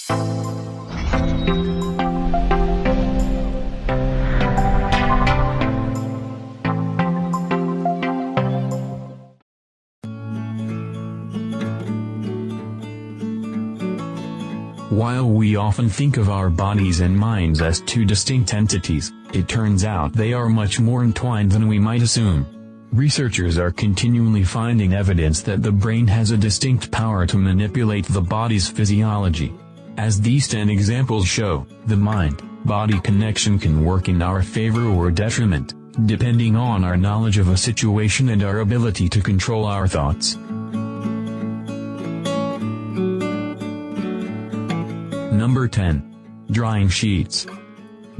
While we often think of our bodies and minds as two distinct entities, it turns out they are much more entwined than we might assume. Researchers are continually finding evidence that the brain has a distinct power to manipulate the body's physiology. As these 10 examples show, the mind-body connection can work in our favor or detriment, depending on our knowledge of a situation and our ability to control our thoughts. Number 10. Drying sheets.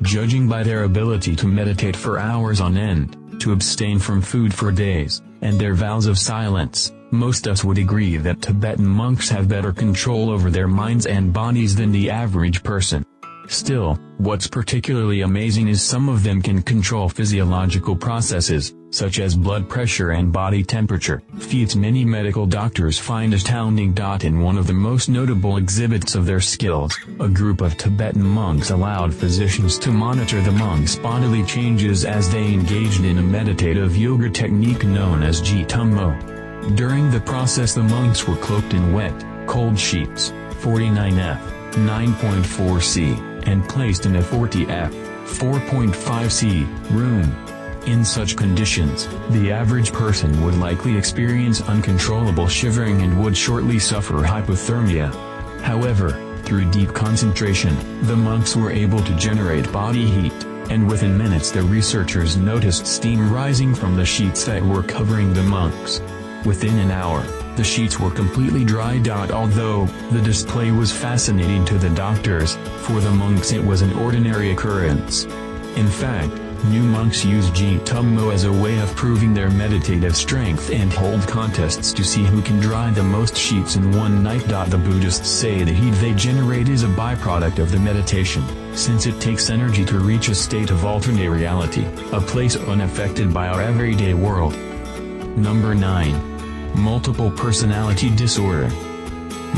Judging by their ability to meditate for hours on end, to abstain from food for days, and their vows of silence, most us would agree that Tibetan monks have better control over their minds and bodies than the average person. Still, what's particularly amazing is some of them can control physiological processes, such as blood pressure and body temperature, feats many medical doctors find astounding. In one of the most notable exhibits of their skills, a group of Tibetan monks allowed physicians to monitor the monks' bodily changes as they engaged in a meditative yoga technique known as Tummo. During the process, the monks were cloaked in wet, cold sheets, 49F, 9.4C, and placed in a 40F, 4.5C, room. In such conditions, the average person would likely experience uncontrollable shivering and would shortly suffer hypothermia. However, through deep concentration, the monks were able to generate body heat, and within minutes the researchers noticed steam rising from the sheets that were covering the monks. Within an hour, the sheets were completely dry. Although the display was fascinating to the doctors, for the monks it was an ordinary occurrence. In fact, new monks use Tummo as a way of proving their meditative strength and hold contests to see who can dry the most sheets in one night. The Buddhists say the heat they generate is a byproduct of the meditation, since it takes energy to reach a state of alternate reality, a place unaffected by our everyday world. Number 9. Multiple personality disorder.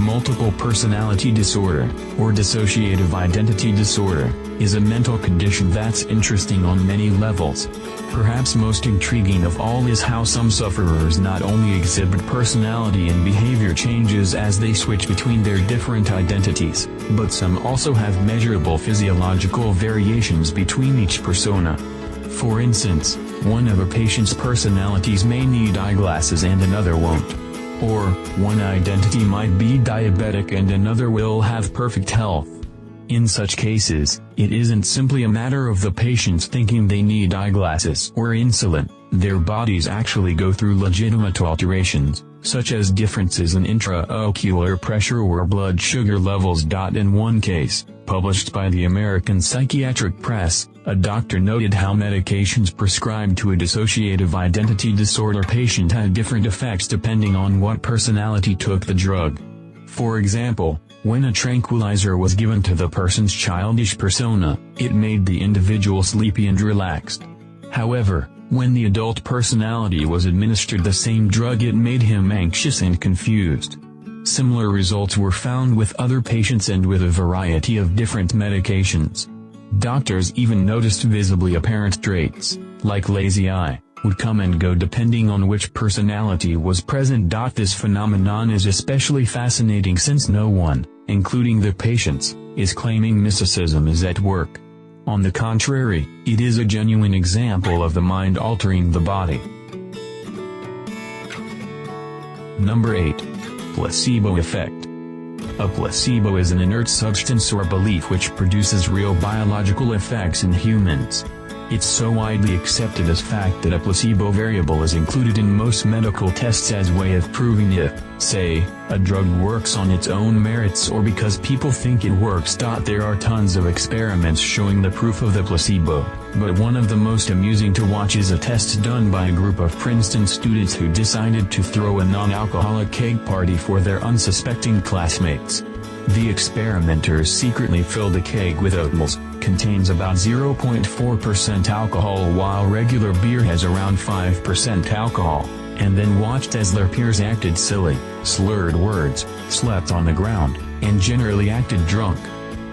Multiple personality disorder, or dissociative identity disorder, is a mental condition that's interesting on many levels. Perhaps most intriguing of all is how some sufferers not only exhibit personality and behavior changes as they switch between their different identities, but some also have measurable physiological variations between each persona. For instance, one of a patient's personalities may need eyeglasses and another won't. Or, one identity might be diabetic and another will have perfect health. In such cases, it isn't simply a matter of the patients thinking they need eyeglasses or insulin. Their bodies actually go through legitimate alterations, such as differences in intraocular pressure or blood sugar levels. In one case, published by the American Psychiatric Press, a doctor noted how medications prescribed to a dissociative identity disorder patient had different effects depending on what personality took the drug. For example, when a tranquilizer was given to the person's childish persona, it made the individual sleepy and relaxed. However, when the adult personality was administered the same drug, it made him anxious and confused. Similar results were found with other patients and with a variety of different medications. Doctors even noticed visibly apparent traits, like lazy eye, would come and go depending on which personality was present. This phenomenon is especially fascinating since no one, including the patients, is claiming mysticism is at work. On the contrary, it is a genuine example of the mind altering the body. Number 8. Placebo effect. A placebo is an inert substance or belief which produces real biological effects in humans. It's so widely accepted as fact that a placebo variable is included in most medical tests as way of proving if, say, a drug works on its own merits or because people think it works. There are tons of experiments showing the proof of the placebo, but one of the most amusing to watch is a test done by a group of Princeton students who decided to throw a non-alcoholic cake party for their unsuspecting classmates. The experimenters secretly filled a keg with oatmeal, contains about 0.4% alcohol while regular beer has around 5% alcohol, and then watched as their peers acted silly, slurred words, slept on the ground, and generally acted drunk.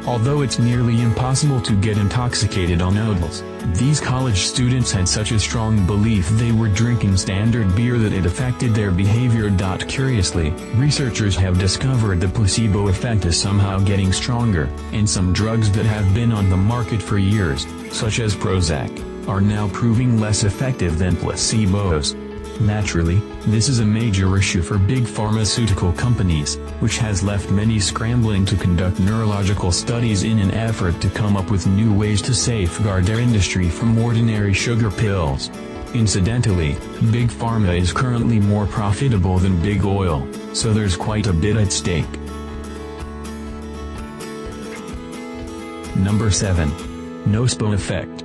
Although it's nearly impossible to get intoxicated on noodles, these college students had such a strong belief they were drinking standard beer that it affected their behavior. Curiously, researchers have discovered the placebo effect is somehow getting stronger, and some drugs that have been on the market for years, such as Prozac, are now proving less effective than placebos. Naturally, this is a major issue for big pharmaceutical companies, which has left many scrambling to conduct neurological studies in an effort to come up with new ways to safeguard their industry from ordinary sugar pills. Incidentally, Big Pharma is currently more profitable than Big Oil, so there's quite a bit at stake. Number 7. Nocebo effect.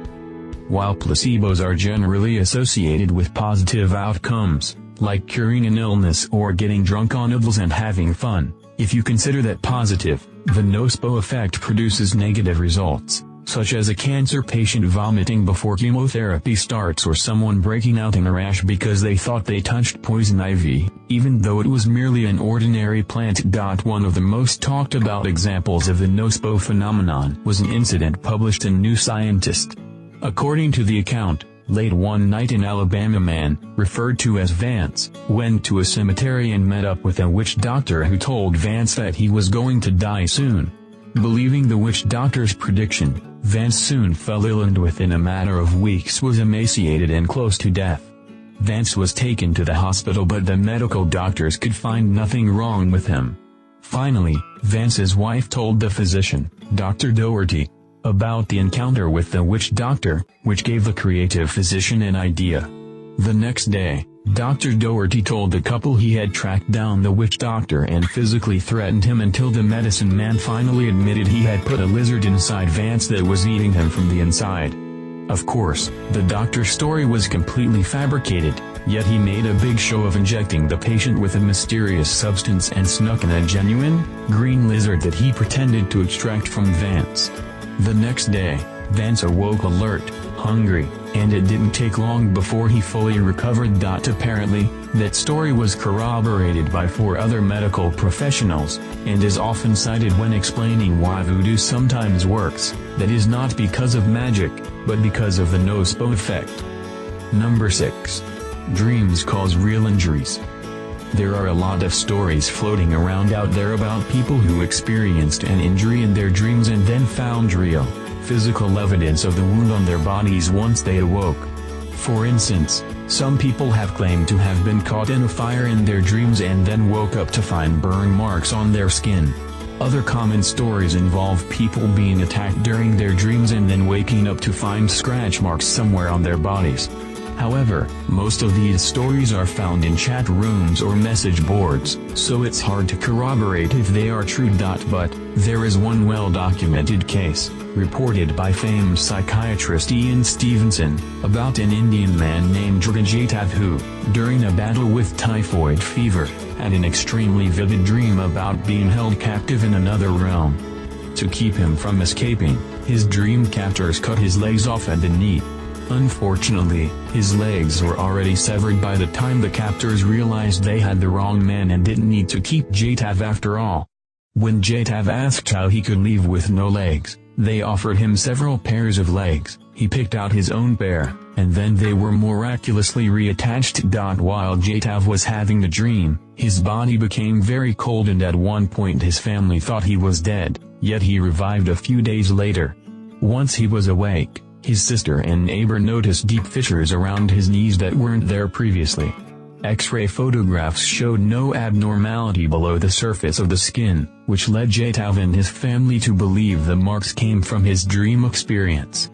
While placebos are generally associated with positive outcomes, like curing an illness or getting drunk on noodles and having fun, if you consider that positive, the nocebo effect produces negative results, such as a cancer patient vomiting before chemotherapy starts or someone breaking out in a rash because they thought they touched poison ivy, even though it was merely an ordinary plant. One of the most talked about examples of the nocebo phenomenon was an incident published in New Scientist. According to the account, late one night in Alabama, a man, referred to as Vance, went to a cemetery and met up with a witch doctor who told Vance that he was going to die soon. Believing the witch doctor's prediction, Vance soon fell ill and within a matter of weeks was emaciated and close to death. Vance was taken to the hospital, but the medical doctors could find nothing wrong with him. Finally, Vance's wife told the physician, Dr. Doherty, about the encounter with the witch doctor, which gave the creative physician an idea. The next day, Dr. Doherty told the couple he had tracked down the witch doctor and physically threatened him until the medicine man finally admitted he had put a lizard inside Vance that was eating him from the inside. Of course, the doctor's story was completely fabricated, yet he made a big show of injecting the patient with a mysterious substance and snuck in a genuine, green lizard that he pretended to extract from Vance. The next day, Vance awoke alert, hungry, and it didn't take long before he fully recovered. Apparently, that story was corroborated by 4 other medical professionals, and is often cited when explaining why voodoo sometimes works. That is not because of magic, but because of the nocebo effect. Number 6. Dreams cause real injuries. There are a lot of stories floating around out there about people who experienced an injury in their dreams and then found real, physical evidence of the wound on their bodies once they awoke. For instance, some people have claimed to have been caught in a fire in their dreams and then woke up to find burn marks on their skin. Other common stories involve people being attacked during their dreams and then waking up to find scratch marks somewhere on their bodies. However, most of these stories are found in chat rooms or message boards, so it's hard to corroborate if they are true. But there is one well-documented case, reported by famed psychiatrist Ian Stevenson, about an Indian man named Dream-induced who, during a battle with typhoid fever, had an extremely vivid dream about being held captive in another realm. To keep him from escaping, his dream captors cut his legs off at the knee. Unfortunately, his legs were already severed by the time the captors realized they had the wrong man and didn't need to keep Jatav after all. When Jatav asked how he could leave with no legs, they offered him several pairs of legs. He picked out his own pair, and then they were miraculously reattached. While Jatav was having the dream, his body became very cold and at one point his family thought he was dead, yet he revived a few days later. Once he was awake, his sister and neighbor noticed deep fissures around his knees that weren't there previously. X-ray photographs showed no abnormality below the surface of the skin, which led Jatav and his family to believe the marks came from his dream experience.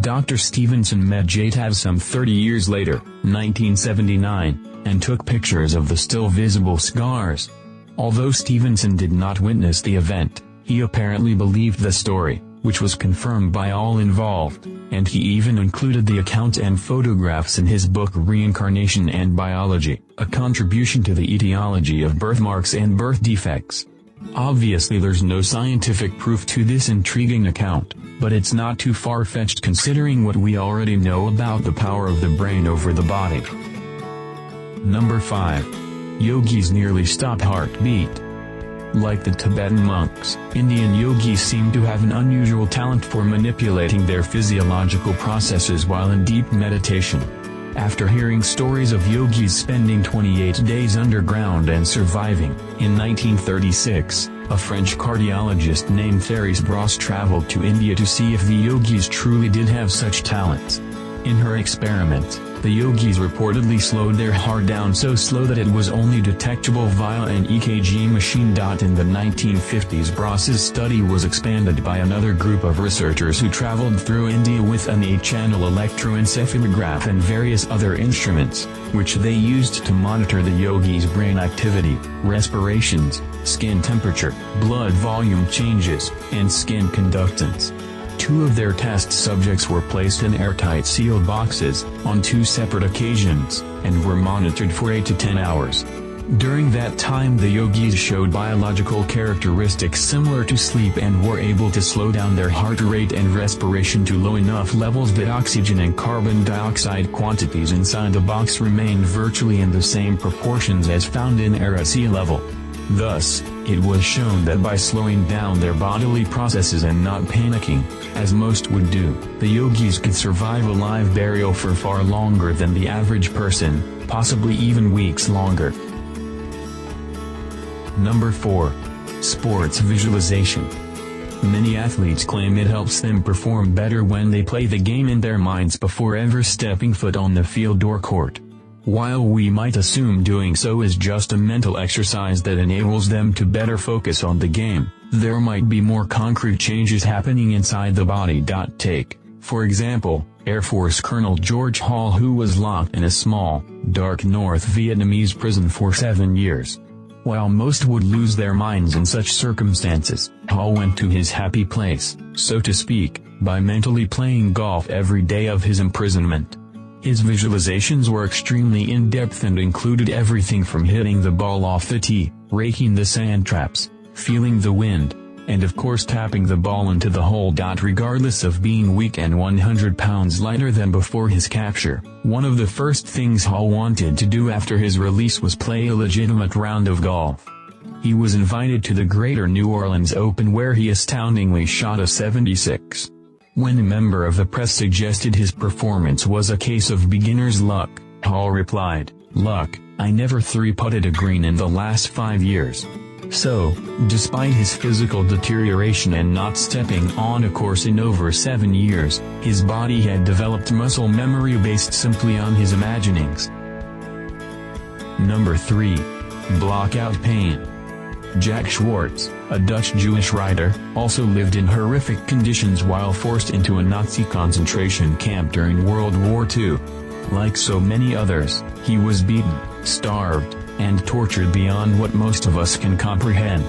Dr. Stevenson met Jatav some 30 years later, 1979, and took pictures of the still visible scars. Although Stevenson did not witness the event, he apparently believed the story, which was confirmed by all involved, and he even included the account and photographs in his book Reincarnation and Biology, a contribution to the etiology of birthmarks and birth defects. Obviously there's no scientific proof to this intriguing account, but it's not too far-fetched considering what we already know about the power of the brain over the body. Number 5. Yogis nearly stop heartbeat. Like the Tibetan monks, Indian yogis seem to have an unusual talent for manipulating their physiological processes while in deep meditation. After hearing stories of yogis spending 28 days underground and surviving, in 1936, a French cardiologist named Thérèse Brosse traveled to India to see if the yogis truly did have such talents. In her experiments, the yogis reportedly slowed their heart down so slow that it was only detectable via an EKG machine. In the 1950s, Brosse's study was expanded by another group of researchers who traveled through India with an 8-channel electroencephalograph and various other instruments, which they used to monitor the yogis' brain activity, respirations, skin temperature, blood volume changes, and skin conductance. 2 of their test subjects were placed in airtight sealed boxes, on 2 separate occasions, and were monitored for 8 to 10 hours. During that time the yogis showed biological characteristics similar to sleep and were able to slow down their heart rate and respiration to low enough levels that oxygen and carbon dioxide quantities inside the box remained virtually in the same proportions as found in air at sea level. Thus, it was shown that by slowing down their bodily processes and not panicking, as most would do, the yogis could survive a live burial for far longer than the average person, possibly even weeks longer. Number 4. Sports visualization. Many athletes claim it helps them perform better when they play the game in their minds before ever stepping foot on the field or court. While we might assume doing so is just a mental exercise that enables them to better focus on the game, there might be more concrete changes happening inside the body. Take, for example, Air Force Colonel George Hall, who was locked in a small, dark North Vietnamese prison for 7 years. While most would lose their minds in such circumstances, Hall went to his happy place, so to speak, by mentally playing golf every day of his imprisonment. His visualizations were extremely in-depth and included everything from hitting the ball off the tee, raking the sand traps, feeling the wind, and of course tapping the ball into the hole. Regardless of being weak and 100 pounds lighter than before his capture, one of the first things Hall wanted to do after his release was play a legitimate round of golf. He was invited to the Greater New Orleans Open, where he astoundingly shot a 76. When a member of the press suggested his performance was a case of beginner's luck, Hall replied, "Luck, I never 3-putted a green in the last 5 years." So, despite his physical deterioration and not stepping on a course in over 7 years, his body had developed muscle memory based simply on his imaginings. Number 3. Blockout pain. Jack Schwartz, a Dutch Jewish writer, also lived in horrific conditions while forced into a Nazi concentration camp during World War II. Like so many others, he was beaten, starved, and tortured beyond what most of us can comprehend.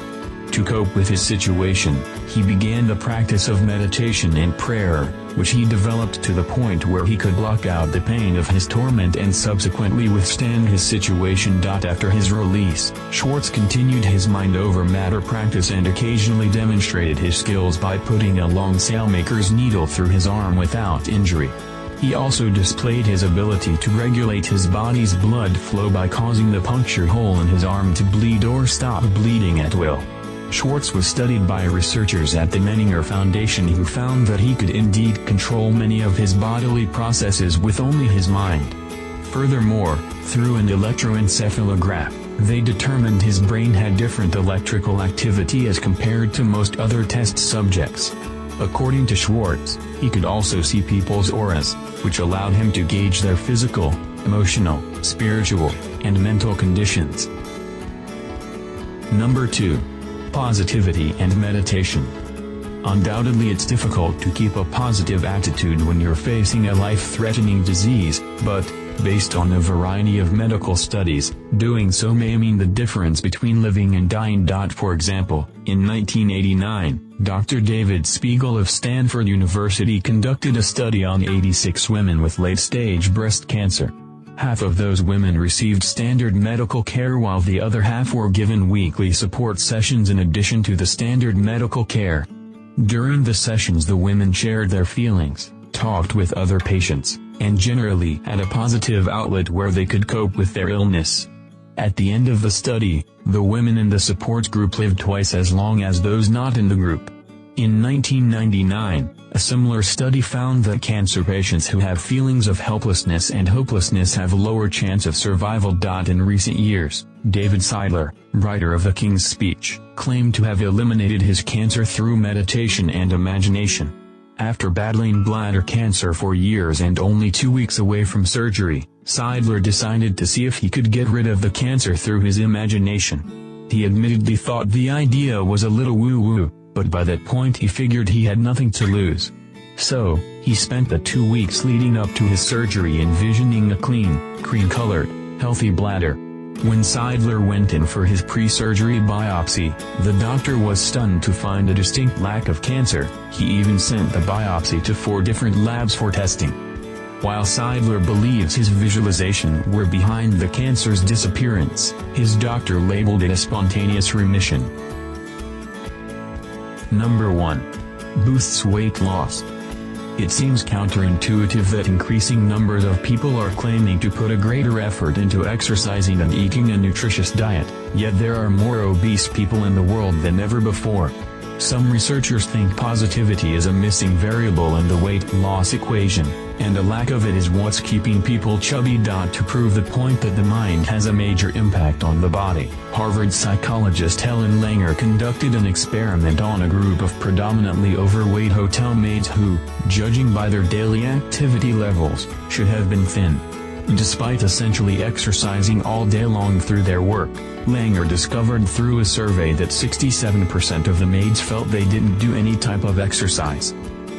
To cope with his situation, he began the practice of meditation and prayer, which he developed to the point where he could block out the pain of his torment and subsequently withstand his situation. After his release, Schwartz continued his mind-over-matter practice and occasionally demonstrated his skills by putting a long sailmaker's needle through his arm without injury. He also displayed his ability to regulate his body's blood flow by causing the puncture hole in his arm to bleed or stop bleeding at will. Schwartz was studied by researchers at the Menninger Foundation, who found that he could indeed control many of his bodily processes with only his mind. Furthermore, through an electroencephalograph, they determined his brain had different electrical activity as compared to most other test subjects. According to Schwartz, he could also see people's auras, which allowed him to gauge their physical, emotional, spiritual, and mental conditions. Number 2. Positivity and meditation. Undoubtedly it's difficult to keep a positive attitude when you're facing a life-threatening disease, but, based on a variety of medical studies, doing so may mean the difference between living and dying. For example, in 1989, Dr. David Spiegel of Stanford University conducted a study on 86 women with late-stage breast cancer. Half of those women received standard medical care while the other half were given weekly support sessions in addition to the standard medical care. During the sessions the women shared their feelings, talked with other patients, and generally had a positive outlet where they could cope with their illness. At the end of the study, the women in the support group lived twice as long as those not in the group. In 1999, a similar study found that cancer patients who have feelings of helplessness and hopelessness have a lower chance of survival. In recent years, David Seidler, writer of The King's Speech, claimed to have eliminated his cancer through meditation and imagination. After battling bladder cancer for years and only 2 weeks away from surgery, Seidler decided to see if he could get rid of the cancer through his imagination. He admittedly thought the idea was a little woo-woo, but by that point he figured he had nothing to lose. So, he spent the 2 weeks leading up to his surgery envisioning a clean, cream-colored, healthy bladder. When Seidler went in for his pre-surgery biopsy, the doctor was stunned to find a distinct lack of cancer. He even sent the biopsy to 4 different labs for testing. While Seidler believes his visualization were behind the cancer's disappearance, his doctor labeled it a spontaneous remission. Number 1. Boosts weight loss. It seems counterintuitive that increasing numbers of people are claiming to put a greater effort into exercising and eating a nutritious diet, yet there are more obese people in the world than ever before. Some researchers think positivity is a missing variable in the weight loss equation, and a lack of it is what's keeping people chubby. To prove the point that the mind has a major impact on the body, Harvard psychologist Helen Langer conducted an experiment on a group of predominantly overweight hotel maids who, judging by their daily activity levels, should have been thin. Despite essentially exercising all day long through their work, Langer discovered through a survey that 67% of the maids felt they didn't do any type of exercise.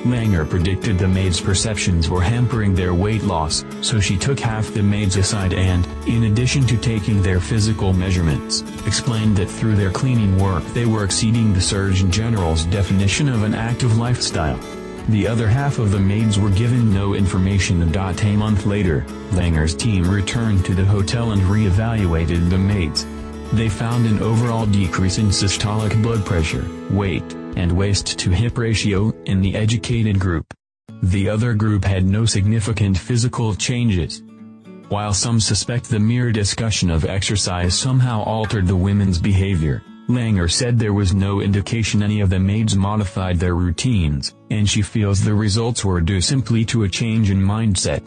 Langer predicted the maids' perceptions were hampering their weight loss, so she took half the maids aside and, in addition to taking their physical measurements, explained that through their cleaning work they were exceeding the Surgeon General's definition of an active lifestyle. The other half of the maids were given no information. A month later, Langer's team returned to the hotel and re-evaluated the maids. They found an overall decrease in systolic blood pressure, weight, and waist-to-hip ratio in the educated group. The other group had no significant physical changes. While some suspect the mere discussion of exercise somehow altered the women's behavior, Langer said there was no indication any of the maids modified their routines, and she feels the results were due simply to a change in mindset.